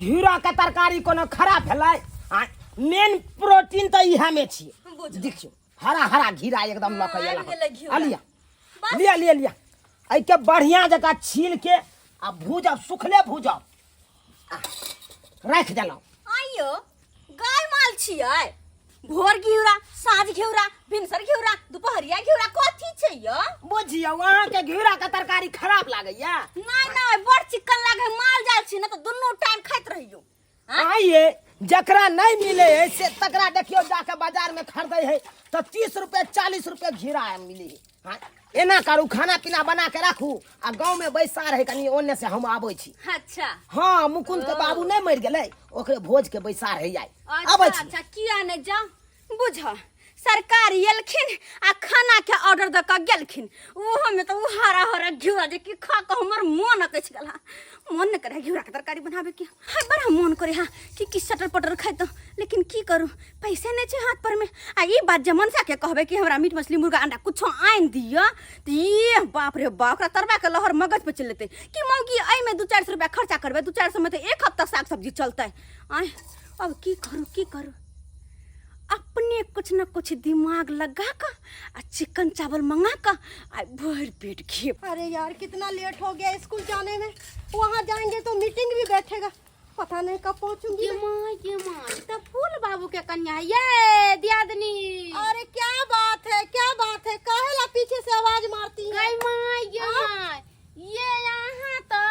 घिरा के तरकारी कोनो खराब भेलै मेन प्रोटीन तो इहा में छी देखियो हरा हरा घिरा एकदम लकैला लिया लिया लिया लिया आई के बढ़िया जगह छील के आ भूजब सुखले भूजब रख देलौ आइयो गाय माल छियै भोर घिउरा साँझ घिउरा भिनसर घिउरा दुपहरिया घिउरा कथी छै यो बुझियो वहां के घिरा के तरकारी खराब लागैया नहीं नहीं बड़ चिकन लागे माल जाल छी न त दुन्नु टाइम खाइत रहियो आइए जकरा नहीं मिले है से तकरा देखियो जाके बाजार में खरीदे है तो 30 रुपए 40 रुपए घिरा मिली है एना करू खाना पीना बना के राखू आ गांव में बैसार है कनी ओने से हम आबै छी अच्छा हां मुकुंद के बाबू नहीं मर गेलै ओकरे भोज के बैसार है जाय आबै छी अच्छा किया ने जा बुझ सरकार एलखिन आ खाना के ऑर्डर द के गेलखिन ओहो में तो हरा हरा घिउरा जे कि खा के हमर मन कछ गेला मन न करे घिउरा के तरकारी बनावे के हाय बड़ा मन करे हां कि सटर पटर खाइ तो लेकिन की करू पैसे नहीं छे हाथ पर में आ ई बात जे मनसा के कहबे कि हमरा मीट मछली मुर्गा अंडा कुछो आइन दियो त ये बाप रे बाप रा तरबा के लहर मगज पे चल लेते कि मौगी आई में 200-400 रुपया खर्चा करबे 200-400 में तो एक हफ्ता साग सब्जी चलते आय अब की करू अपने कुछ न कुछ दिमाग लगा कर आ चिकन चावल मंगा कर आ भर पेट खिए। अरे यार कितना लेट हो गया स्कूल जाने में वहाँ जाएंगे तो मीटिंग भी बैठेगा पता नहीं कब पहुँचूंगी ये माँ तो फूल बाबू के कन्या ये दियादनी अरे क्या बात है काहेला पीछे से आवाज मारती है ये यहाँ तो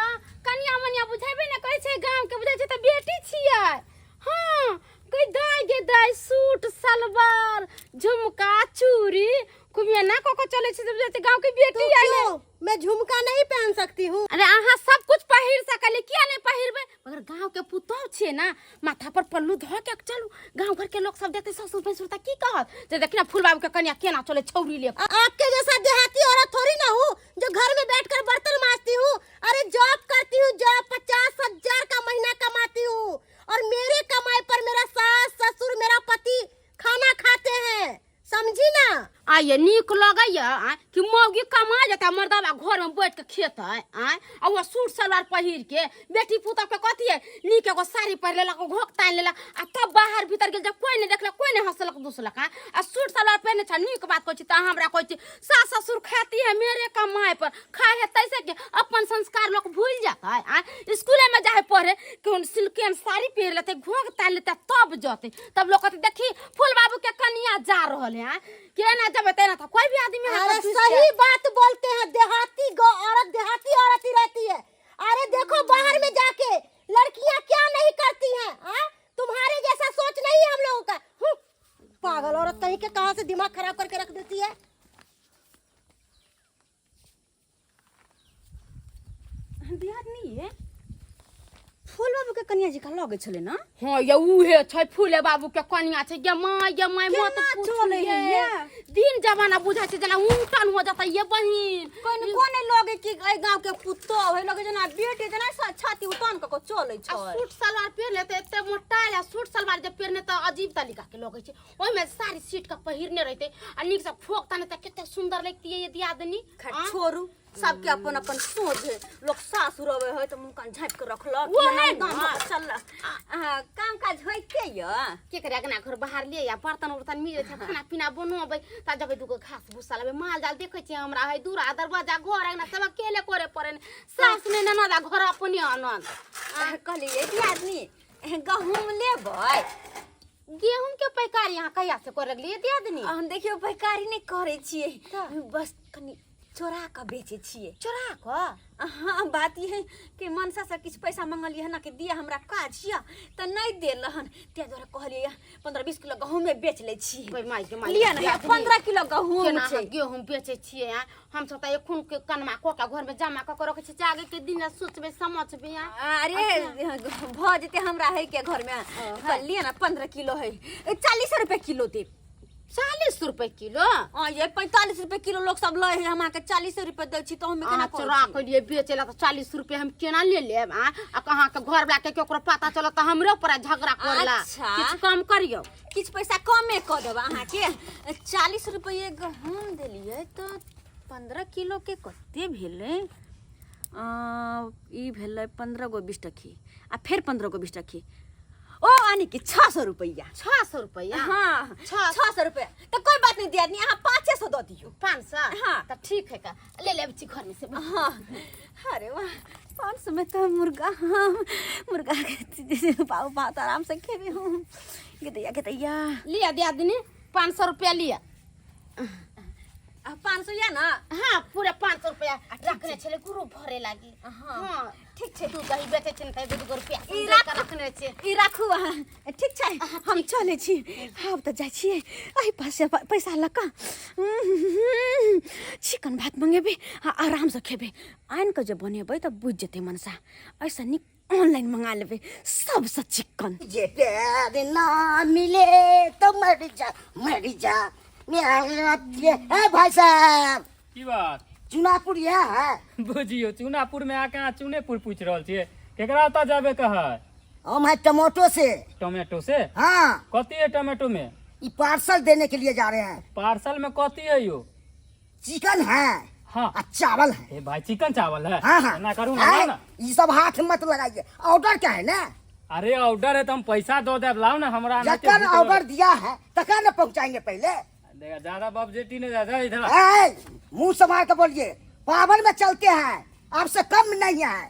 कन्या मनिया बुझेबे न करे छे गांव के बुझे छे तो बेटी छियै हां गे दाई सूट सलवार झुमका चूड़ी कुमिया ना को चले छे जब गांव के बेटी आइले मैं झुमका नहीं पहन सकती हूँ अरे आहा सब कुछ पहिर सकले किया नहीं पहिरबे मगर गांव के पुतौ छे ना माथा पर पल्लू धो के चलू गांव घर के लोग सब देखते ससुर भसुर ता की कहत जे देखना फूल बाबू के कन्या केना चले छौरी ले आपके जैसा देहाती औरत थोड़ी ना हूँ जो घर में बैठकर बर्तन मांजती हूँ अरे जॉब करती हूँ जॉब 50,000 का महीना कमाती हूँ और मेरे कमाई पर मेरा सास ससुर मेरा पति खाना खाते हैं समझी ना आये नीक लगैया कि मौगी कमा जाता मर्दावा घर में बैठ के खेता है आ वो सूट सलवार पहिर के बेटी पुता के कथी है नीक एगो साड़ी पहिर लेला को घोक तान लेला आ तब बाहर भीतर गेल जब कोई नहीं देखला कोई नहीं हंसलक दूसलक आ सूट सलवार पहने छ नीक बात कहै छी त हमरा कहै छी सास ससुर खाती है मेरे कमाई पर खाए है तैसे के अपन संस्कार लोग भूल जाता है स्कूल में जाए पढ़े कौन सिल्कन साड़ी पहिर लेते घोक तान लेते तब जते तब लोग कहते देखी फूल बाबू के कन्या जा रहल है के ना जब तेना था कोई भी आदमी अरे सही बात बोलते हैं देहाती औरत ही रहती है अरे देखो बाहर में जाके लड़कियां क्या नहीं करती हैं तुम्हारे जैसा सोच नहीं है हम लोगों का पागल औरत कहीं के कहां से दिमाग खराब करके रख देती है दियादनी है फूल बाबू के कन्या जी का लगे छले ना हां ये उहे छै फूले बाबू के कन्या छै ये माय मत चले ये दिन जमाना बुझा छै जना उल्टन हो जाता ये बहिन कोने लगे कि ए गांव के पुत्तो है लगे जना बेटे जना छाती उतान के चले छै सूट सलवार पहन लेते एते मोटा या सूट सलवार जे पहनने त अजीब तरीका के लगे छै ओय में सारी सीट का पहिरने रहते आ नीक से फोकता ने त केते सुंदर लगती है ये दियादनी छोरू सबके अपन अपन सोच है लोग सासुर रहे है तो मुंह कान झाप के रखलक वो है चल काम काज होइते य के करे अगना घर बाहर ले या बर्तन उर्तन मिले छै खाना पीना बनोबै ता जब दुगो घास भूसा लेबे माल जाल देखे छै हमरा है दूरा दरवाजा घर अगना सब अकेले करे पड़े सास ने ननदा घर अपने आनंद कहलिए कि आदमी गहूम लेबै गेहूं के पैकारी यहाँ कहिया से कर लगलिए दियादनी हम देखियो पैकारी नहीं करे छिए बस कनी चोरा के बेचे छिए चोरा के हाँ बात ये है कि मनसा से किछ पैसा मंगलिए है ना कि दिया हमरा काज छिया त नहीं देलहन ते द्वारा कहलिए 15-20 किलो गहूम में बेच ले छी कोई माई के माई लिया ना 15 किलो गहूम छै गेहूं बेचे छिए हम सब त एखुन के कनमा को का घर में जमा क के रखे छी जागे के दिन सोचबे समझबे अरे भ जते हमरा है के घर में लिया ना 15 किलो है 40 रुपए किलो दे 40 रुपए किलो ये 45 रुपए किलो लोग सब ले है हमरा के 40 रुपए दे छी तो हम केना चोरा के लिए बेचेला त 40 रुपए हम केना ले लेब आ कहां के घर वाला के केकरो पता चला त हमरे पर झगड़ा करला किछ कम करियो किछ पैसा कमे क देब अहाँ के 40 रुपए गहूम देलिए तो 15 किलो के कते भेले ई भेले 15 गो 20 टकी आ फिर 15 को 20 रखी ओ आने की 600 रुपया 600 रुपया हाँ 600 600 रुपया तो कोई बात नहीं दिया यहाँ 500 दो दियो 500 हाँ। तो ठीक है का ले ले बच्ची घर में से हाँ अरे वाह 500 में तो मुर्गा हाँ मुर्गा पाओ पाओ तो आराम से खेबे हूँ गिदैया लिया दिया दिने 500 रुपया लिया 500 या ना हाँ पूरा 500 रुपया रखने छले गुरु भरे लागी हाँ ठीक छे तू कहीं बेचे चिंता 2 रुपया ई रखने छे ई राखू ठीक छै हम चले छी अब त जाइ छियै एहि पास पैसा लका चिकन भात मंगेबे आराम से खेबे आइन के जे बनेबै त बुझ जेते मनसा ऐसा नि ऑनलाइन मंगा लेबे सबसे चिकन ये प्यार ना मिले तो मर जा ए भाई साहब की बात चुनापुर यहाँ है बुझियो चूनापुर में आके चूनेपुर पूछ रहल छियै केकरा ओतऽ जाबे कहै हम है टमाटो से टोमेटो से हाँ कथी है टोमेटो में ये पार्सल देने के लिए जा रहे हैं पार्सल में कथी है यो चिकन है हाँ और चावल है ए भाई चिकन चावल है हाँ हाँ ना करूँ है? ना ये सब हाथ मत लगाइए ऑर्डर क्या है ना अरे ऑर्डर है तो हम पैसा दो दे लाओ ना हमरा जब ऑर्डर दिया है तक न पहुँचाएंगे पहले देखा ज्यादा बाप जेटी ने ज्यादा इधर मुंह संभाल के बोलिए पावर में चलते हैं आपसे कम नहीं है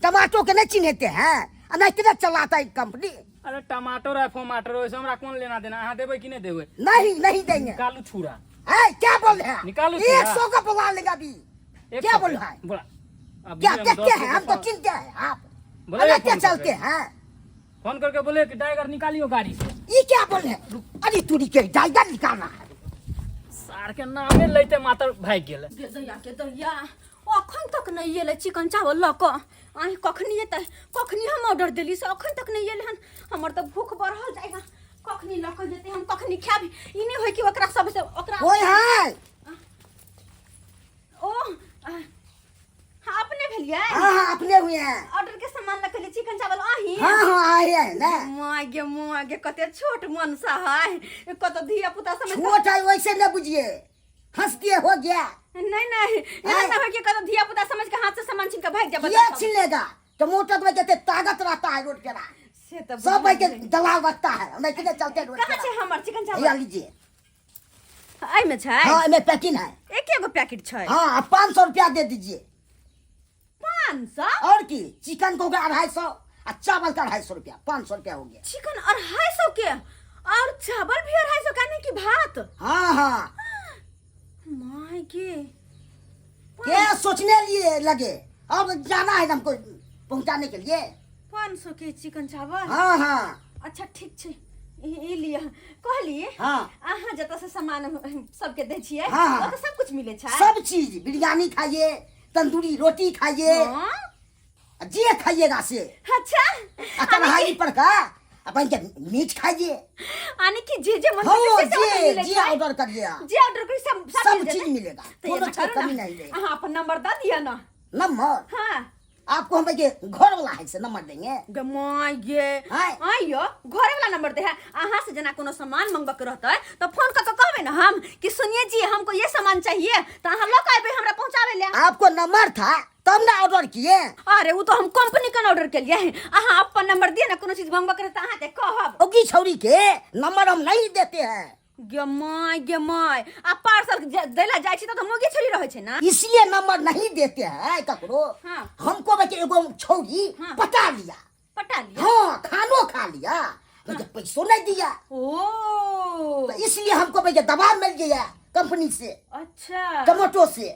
टमाटो के नहीं चिन्हते हैं नहीं किधर चलाता है कंपनी अरे टमाटर है टमाटर वैसे हमरा कौन लेना देना अहाँ देबै कि नहीं देबै नहीं देंगे निकालू छुरा है क्या बोल रहे हैं निकालो 100 का बुला लेगा अभी क्या बोल रहा है बोला अब क्या हम देखते 10 हैं हम तो चिंते हैं आप बोले अलग क्या फोन करके। चलते हैं फोन करके बोले कि ड्राइवर निकालियो गाड़ी से ये क्या बोल रहे हैं अरे तुरी के ड्राइवर निकालना है सार के नामे लैते मातर भाग गेल गिदैया अखन तक नहीं एले चिकन चावल ल क आइ कखनी एतै कखनी हम ऑर्डर देली से अखन तक नहीं एले हन हमर त भूख बढ़ल जाएगा कखनी ल क जेते हम कखनी खाबी ई नहीं होय कि ओकरा सब से ओकरा कोई है ओ हाँ अपने भेलिए हाँ अपने हुए हैं ऑर्डर के सामान ल के चिकन चावल आही हाँ आए हैं ना मागे कते छोट मनसा है कत धिया पुता समझ छोट है वैसे न बुझिए हंस दिए हो गया नहीं यहाँ ना हो कि कत धिया पुता समझ के हाथ से सामान छीन के भाग जा ये छीन लेगा टमाटर में जैसे ताकत रहता है रोड पे से तो सब भाई के दलाल रखता है नहीं किधर चलते रोड कहाँ छे हमर चिकन पे चावल लीजिए आई में छै हाँ में पैकिंग है एक एगो पैकेट छै हाँ 500 रुपया दे दीजिए 500 और की चिकन को 250 और चावल का 250 रुपया 500 रुपया हो गया चिकन 250 के और चावल भी 250 का नहीं कि भात हाँ माय के क्या सोचने लिए लगे अब जाना है हमको पहुंचाने के लिए 500 के चिकन चावल हाँ अच्छा ठीक छै ई लिया कहलिए हाँ। अहाँ जतऽ से सामान सबके दै छियै हाँ। ओतऽ सब कुछ मिले छै सब चीज बिरयानी खाइए तंदूरी रोटी खाइए हाँ? जे खाइएगा से अच्छा कढ़ाई पर का अपन के मीट खाइए आने की जे मन हो करे से सब मिले जे छै ऑर्डर करिए आप जे ऑर्डर करी सब सब मिल चीज जेतै। मिलेगा तो कोनो ये चीज करो कमी ना। नहीं रहेगा अहाँ अपन नंबर दे दिया ना नंबर हाँ आपको हम के घर वाला है से नंबर देंगे गमाय गे हाय। आइयो घरे वाला नंबर दे है अहाँ से जना कोनो सामान मंगवा के रहता है तो फोन करके कहबे ना हम कि सुनिए जी हमको ये सामान चाहिए तो अहाँ लोग आबे हमरा पहुंचावे ले आपको नंबर था तब ना ऑर्डर किए अरे वो तो हम कंपनी का ऑर्डर के लिए है अहाँ अपन नंबर दिए ना कोनो चीज मंगवा करे तो अहाँ ते कहब ओगी छौरी के नंबर हम नहीं देते हैं गमाय आ पार्सल देला जाय छी तो मोगी छोरी रहे छै ना इसलिए नंबर नहीं देते हैं ककरो हाँ। हमको बच्चे एगो छौरी हाँ। पटा लिया पटा लिया हाँ खानो खा लिया मुझे पैसों नहीं दिया ओ तो इसलिए हमको भैया दबाव मिल गया कंपनी से अच्छा टमाटो से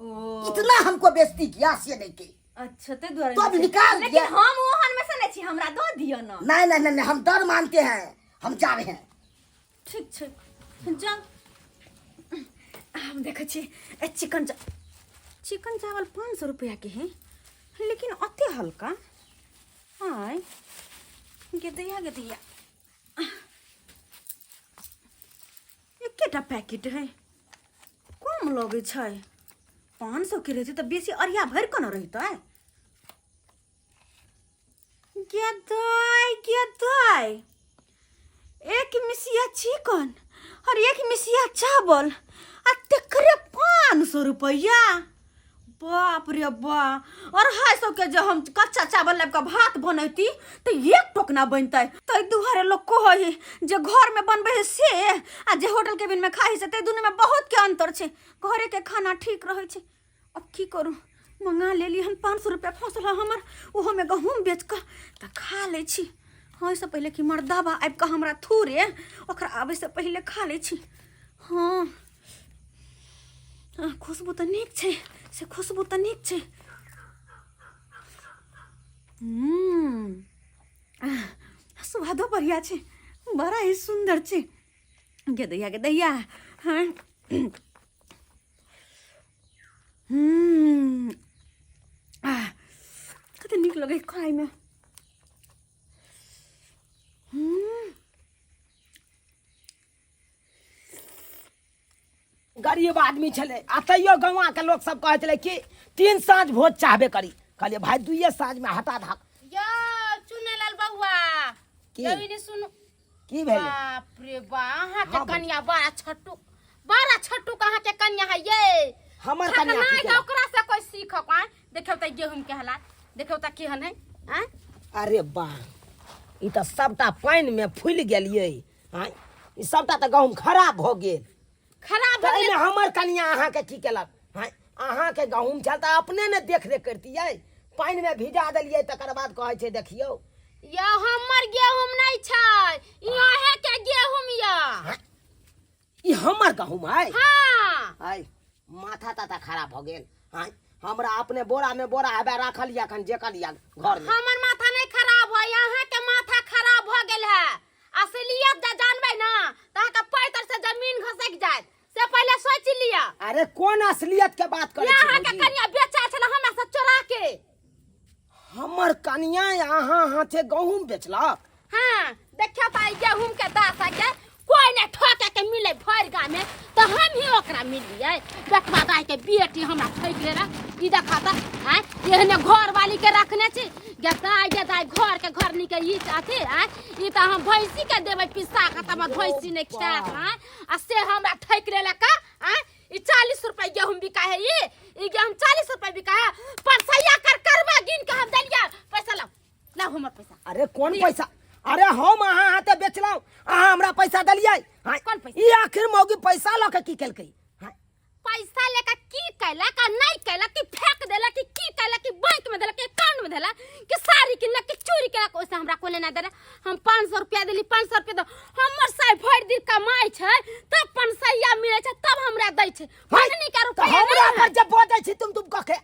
ओ इतना हमको बेइज्जती किया से नहीं की अच्छा ते द्वारा तो अब निकाल लेकिन दिया हम ओहन में से नहीं छी हमरा दो दियो ना नहीं हम डर मानते हैं हम जा रहे हैं ठीक छै जा हम देखै छी चिकन चावल 500 रुपया के है लेकिन अति हल्का हाय गिदैया एकेटा पैकेट है कम लगे छै 500 के रहते तो बेसी अरिया भर के न रहते गिदै एक मिसिया चिकन और एक मिसिया चावल आ तेकरे 500 रुपया बाप रे बा। और हाय सौ के जो हम कच्चा चावल लेब का भात बनैती तो एक टोक ना बनतै। तो दुहारे लोग कहे जे घर में बनबे है से आ जे होटल केबिन में खाई से ते दुनु में बहुत के अंतर छे। घरे के खाना ठीक रहे छे। अब की करूं, मंगा लेली हम 500 रुपया फंसल हमर, ओहो में गहूम बेच के त खा ले छी। हाँ से पहले कि मर्दाबा आबि के हमरा थूरे ओकरा आबै से पहले खा ले छी। हाँ खुशबू तो नीक छे, से खुशबू तो नीक छे। स्वादो बढ़िया छे, बड़ा ही सुंदर छे। गे दैया हाँ। कते नीक लगे खाए में। गरीब आदमी छले आ तैयो गंवा के लोग सब कहे छले कि 3 साँझ भोज चाहबे करी। कहलिए भाई 2 साँझ में हटा धाक। यो चुनेलाल बउआ की? यो इने सुनु की भेले? बाप रे बा, अहाँ के हाँ, कन्या बड़ा छट्टू कहाँ के कन्या है ये। हमर कन्या नहीं की तो ओकरा से कोई सीख पाए। देखो त गेहूं के हालात, देखो त केहन है। हैं अरे वाह, ई तो सबटा पानी में फूल गेलिए। हां ई सबटा तो गहूम खराब हो गेल। खराब तो हो गेल। हमर कन्या अहाँ के की केलक? हां अहाँ के गहूम चलता अपने ने देख रेख करतियै, पानी में भिजा देलिए तकर बाद कहै छै देखियो। यो हमर गेहूं नहीं छै, इहे के गेहूं या। ई हमर गहूम है। हां हाय माथा ताता खराब हो गेल। हाय हमरा अपने बोरा में बोरा हबे राखल या खन जेकल या घर में। हमर माथा नहीं खराब है, यहाँ के माथा खराब हो गेल है। असलियत जा जानबे ना ता का पैर से जमीन घसक जाए से पहले सोच लिया। अरे कौन असलियत के बात करे छी? यहाँ के कन्या बेचा छला हमरा से चोरा के। हमर कन्या यहाँ हाथे गहूम बेचलक। हां देखा पाई गेहूं के दासा के कोई ने ठोके के मिले भर गाँव में तो हम ही ओकरा मिलिए। बेटवा गाय के बेटी हमरा ठोक लेला। ई देखा त हैं एहने घर वाली के रखने छी। गदाई घर के घर निके ई चाहते हैं। ई त हम भैंसी के देबे पिसा के तब भैंसी ने खा हैं आ से हमरा ठोक लेला का। हैं ई 40 रुपए गेहूं बिका है। ई गेहूं 40 रुपए बिका है। परसैया करवा गिन के हम देलिया। पैसा लाओ हमर पैसा। अरे कौन पैसा? अरे हम अहाँ हाथे बेचलौ, अहाँ हमरा पैसा दलियै। कौन पैसा? ई आखिर मौगी पैसा ल के की केलकै? पैसा लेकर की कैला का नहीं कैला कि फेंक देला कि की कैला कि बैंक में देला कि अकाउंट में देला कि साड़ी किनला कि चोरी केला कोसे हमरा कोने ना देला। हम 500 रुपया देली, 500 रुपया दो हमर साई भर दिन कमाई छै तब 500 मिले छै तब हमरा दै छै। हमनी के रुपया हमरा पर जब बोझै छी तुम कखे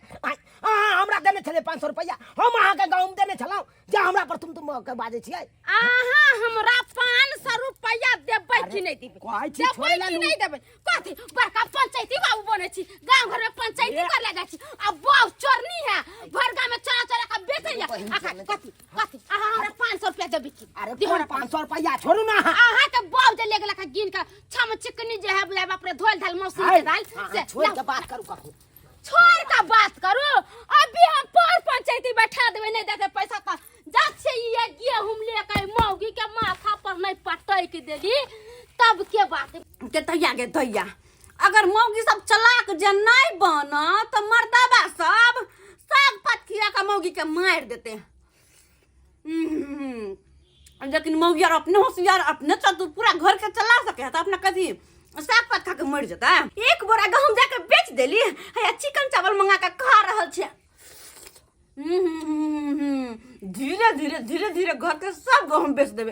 अहाँ हमरा देने छले 500 रुपया, हम अहाँ के गहूम देने छलौ जे हमरा पर तुम के बाजै छियै। अहाँ हमरा 500 रुपया देबै कि नहीं देबै? कहै छी देबै छोड़े कि ला नहीं देबै? कथि बड़का पंचायती बाबू बने छी, गांव घर में पंचायती कर ले जाइ छी। अब बाऊ चोरनी है, भर गांव में चोरा चोरा के बेचैया। कथि अहाँ हमरा 500 रुपया देबै की? अरे तोहर 500 रुपया छोड़ू ना। अहाँ के बाऊ जे ले गेला का गिन का छम चिकनी जे है बुला बाप रे धोल धाल मौसी के दाल से छोड़ के बात करू कखू। छोड़ का बात करू। अभी हम पर पंचायती बैठा देबै नहीं देते पैसा का जब से ये गेहूं लेके मौगी के माथा पर नहीं पटक देली तब के बात के दैया अगर मौगी सब चलाक जे नहीं बना तो मर्दाबा सब साग पात खिया का मौगी के मार देते। लेकिन मौगी यार अपने होशियार अपने चतुर पूरा घर के चला सके है तो अपना कथी साग पात खा के मर जाता है। एक बोरा गहूम जाके बेच देली है, चिकन चावल मंगा के खा रहल छे। धीरे धीरे धीरे धीरे घर के सब गहूम बेच देवे।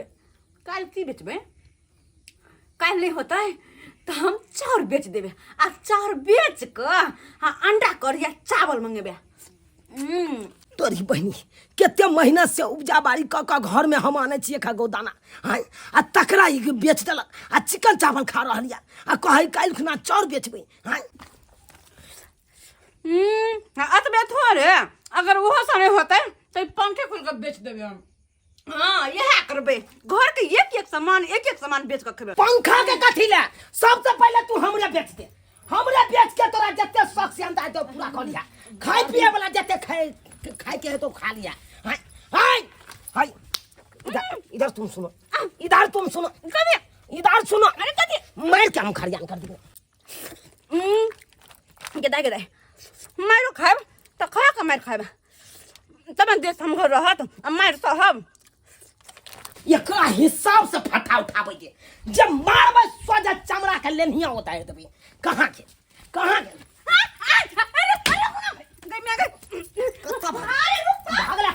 काल की बेचबे? काल नहीं होता है तो हम चाउर बेच देवे आ चाउर बेच के अंडा करिया चावल मंगेबे। तोरी बहनी केते मेहनत से उपजा बाड़ी क घर में हम आने छिए खा गोदाना हां आ तकरा ई बेच देलक आ चिकन चावल खा रहल या आ कहै काल खुना चाउर बेचबै। हां अतबे थोड़े अगर वो सने होते तो पंखे खोल के बेच देवे हम। हाँ यह करबे घर के एक सामान बेच के खेबे। पंखा के कथी ले? सबसे पहले तू हमरे बेच दे, हमरे बेच के तोरा जत्ते शौक से अंदा तो पूरा कर लिया। खाए पिए वाला जत्ते खाए के है तो खा लिया। हाय हाय हाय इधर तुम सुनो, इधर तुम सुनो, इधर सुनो। अरे कथी मार के हम खरियान कर देबो। गदाई मारो खाब तो खा के मार खाब तब देश हम घर रहत मार सहब एकरा हिसाब से फटा उठाबै जे जब मारबै सोजा चमड़ा के लेनिया होता है तभी कहाँ के भागला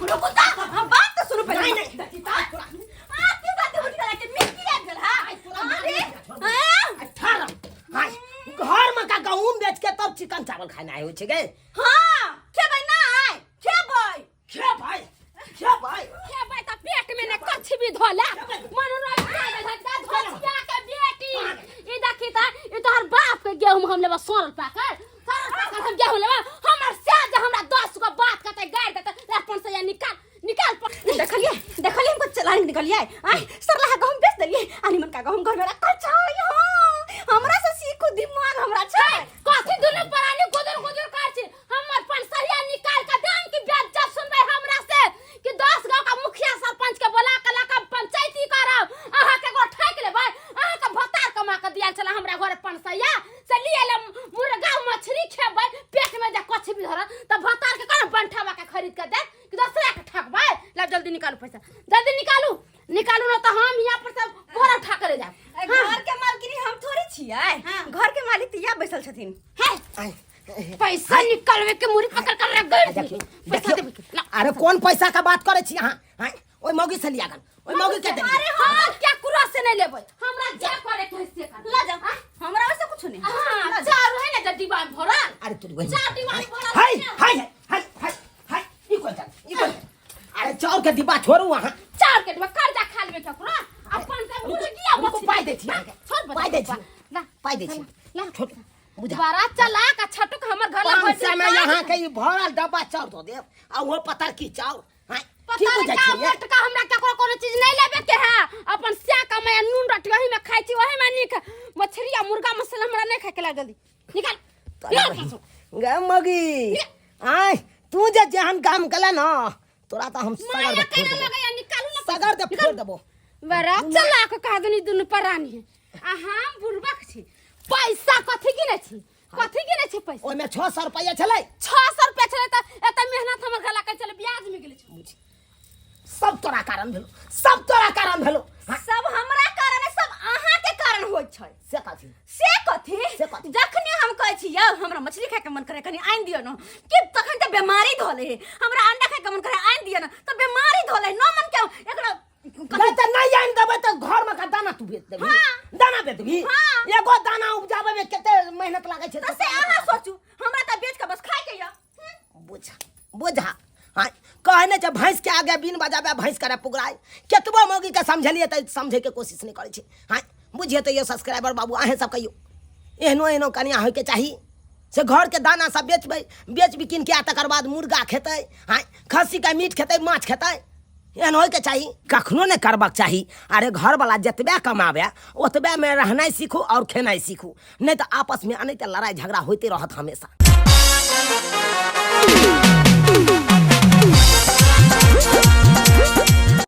बात तो सुनो पहले नहीं घर में का गहूम बेच के तब चिकन चावल खाना है होछे गे खेबै त पेट में ने कछ भी धोला मनोरंजन धोसिया के बेटी ई देखी त ई तोहर बाप के गेहूं हम लेबा सोरल पाकर हम गेहूं लेबा हमर से जे हमरा 10 गो बात कहते गाड़ देते अपन से निकाल देखलिए हमको चलाने निकलिए आई सरला गहूं बेच देलिए आनी मन का गहूं घर में रखल छै हमरा से सीखो दिमाग हमरा छै कथि दुनु परानी गुदर कर छी हमर पंसरिया निकाल के दाम की ब्याज जब सुनबै हमरा से कि 10 गांव का मुखिया सरपंच के बोला के लाका पंचायती करब अहा के गो ठैक लेबै अहा के भतार कमा के दियाल छला हमरा घर पंसरिया से लिए ले मुर्गा मछली खेबै पेट में जे कछ भी धर त भतार के कर बंठावा के खरीद के दे कि दूसरा के ठकबै ला जल्दी निकालू पैसा जल्दी निकालू न त हम यहां पर से बोरा उठा करे जाब घर के मालकिनी हम थोड़ी छियै घर के मालिक त यहाँ बैसल छथिन पैसा निकालवे के मुरी पकड़ कर रख गई पैसा दे अरे कौन पैसा का बात करे छी अहाँ ओइ मौगी से लिया गन ओइ मौगी के दे अरे हम क्या कुरा से नहीं लेबै हमरा जे करे के से कर ला जा हमरा वैसे कुछ नहीं हां चार है ना जड्डी बांध भरा अरे तू वही चार दीवार भरा हाय ई कोन अरे चार के डिब्बा छोड़ू वहां चार के डिब्बा कर्जा खा लेबे क्या कुरा अपन से मुर्गिया उनको पाई दे छी छोड़ पाई दे छी ला पाई दे छी ला छोड़ बुझा बारा चला का छटुक हमर घर ला पाँच सौ में यहाँ के ई भरल डब्बा चाउर दो देव आ वो पतर की चाउर की पता बुझै का छी टका हमरा केकरो कोनो चीज नहीं लेबे के है अपन स्या कमाया नून रोटी वही में खाई छी वही में निक मछली मुर्गा मसाला हमरा नहीं खाए के ला जल्दी निकाल गे मगी आय तू जे जहन काम कला न तोरा त हम सगर माया दे केना लगे निकालू ना सगर दे फोड़ देबो बरा चला के कह दनी दुनु परानी है आ हम बुरबक छी पैसा कथि गिने छी पैसा ओइ में 600 रुपया छलै 600 रुपया छले त एत मेहनत हमर गला के चले ब्याज में गेले छी सब तोरा कारण भेलो सब हमरा कारण है सब अहाँ के कारण होय छै से कथि से कथी जखने हम कहै छी यौ हमरा मछली खाए के मन करे कनी आइन दियो न कि तखन त बीमारी धोले हमरा अंडा खाए के मन करे आइन दियो न त बीमारी धोले न मन के एकरा त नहीं आइन देबै त घर में का दाना तू बेच देबी दाना बेच देबी एगो दाना उपजाबे में कते मेहनत लागे छै त से अहाँ सोचू हमरा त बेच के बस खाए के या बुझा हां कहने छ भैंस के आगे बीन बजाबे भैंस करे पुगराय केतबो मौगी के समझलिए त समझे के कोशिश नहीं करे छै हां बुझिए त ये सब्सक्राइबर बाबू आहे सब कहियो एहनो कनिया होय के चाही से घर के दाना सब बेच बिकिन के तकर बाद मुर्गा खेतै हां खस्सी का मीट खेतै माछ खेतै एहन होय के चाही कखनो ने करबाक चाही अरे घर वाला जतबे कमाबे ओतबे में रहनाइ सीखू और खेनाइ सीखू नहीं तो आपस में नहीं तो लड़ाई झगड़ा होते रहत हमेशा।